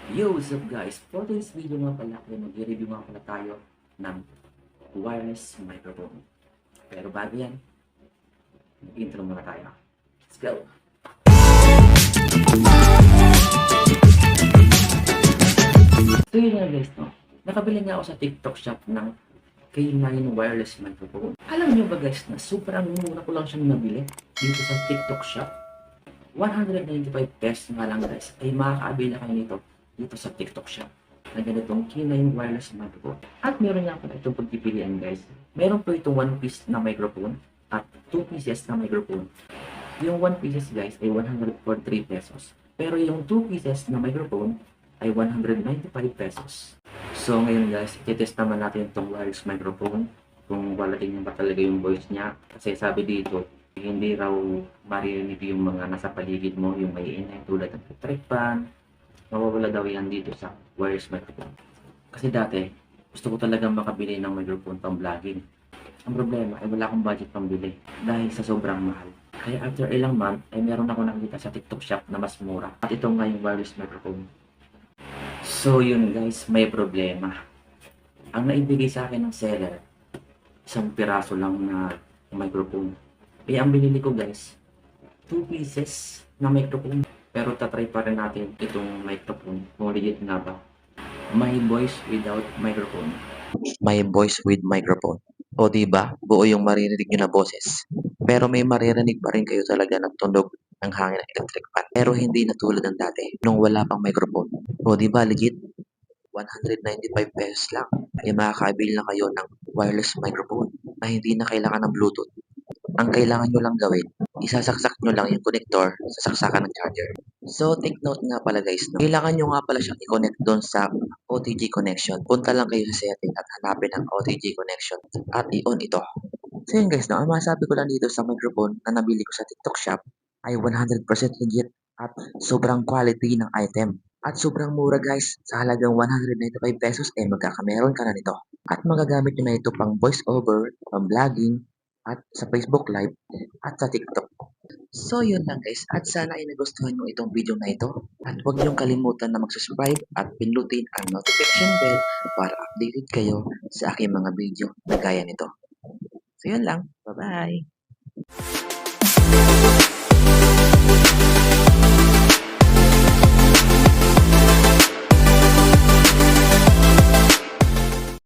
Yo, what's up guys? For today's video nga pala, ay mag-review nga pala tayo ng wireless microphone. Pero bago yan, mag-intro muna tayo. Let's go! So yun nga guys, no? Nakabili nga ako sa TikTok shop ng K9 wireless microphone. Alam nyo ba guys na sobrang mura ko lang siyang nabili dito sa TikTok shop? 195 pesos nga lang guys ay makakabili na kayo nito dito sa TikTok shop na ganitong K9 wireless microphone. At meron nga pala itong pagpipilian guys. Meron po itong 1 piece na microphone at 2 pieces na microphone. Yung 1 pieces guys ay 143 pesos. Pero yung 2 pieces na microphone ay 195 pesos. So ngayon guys, i-test naman natin itong wireless microphone kung quality niya ba talaga yung voice niya. Kasi sabi dito, hindi raw maririnig yung mga nasa paligid mo, yung may ingay tulad ng electric fan. Mawawala daw yan dito sa wireless microphone. Kasi dati, gusto ko talagang makabili ng microphone pang vlogging. Ang problema ay wala akong budget pambili dahil sa sobrang mahal. Kaya after ilang month ay meron ako nakita sa TikTok shop na mas mura. At ito nga yung wireless microphone. So yun guys, may problema. Ang naibigay sa akin ng seller, isang piraso lang na microphone. Kaya ang binili ko guys, 2 pieces na microphone. Pero tatry pa rin natin itong microphone kung legit nga ba. My voice without microphone. May voice with microphone. O di ba, buo yung maririnig nyo na boses. Pero may maririnig pa rin kayo talaga ng tunog ng hangin ng electric fan. Pero hindi na tulad ng dati, nung wala pang microphone. O di ba, legit, 195 pesos lang ay makakabili na kayo ng wireless microphone na hindi na kailangan ng Bluetooth. Ang kailangan nyo lang gawin, isasaksak nyo lang yung connector sa saksakan ng charger. So, take note nga pala guys, no? Kailangan nyo nga pala siyang i-connect doon sa OTG connection. Punta lang kayo sa setting at hanapin ang OTG connection at i-on ito. So yun guys, no? Ang masabi ko lang dito sa microphone na nabili ko sa TikTok shop ay 100% legit at sobrang quality ng item. At sobrang mura guys, sa halagang 195 pesos ay magkakameron ka na nito. At magagamit nyo na ito pang voice over, pang vlogging, at sa Facebook Live, at sa TikTok. So yun lang guys, at sana ay nagustuhan nyo itong video na ito. At huwag niyong kalimutan na mag-subscribe at pindutin ang notification bell para updated kayo sa aking mga video na gaya nito. So yun lang, bye bye!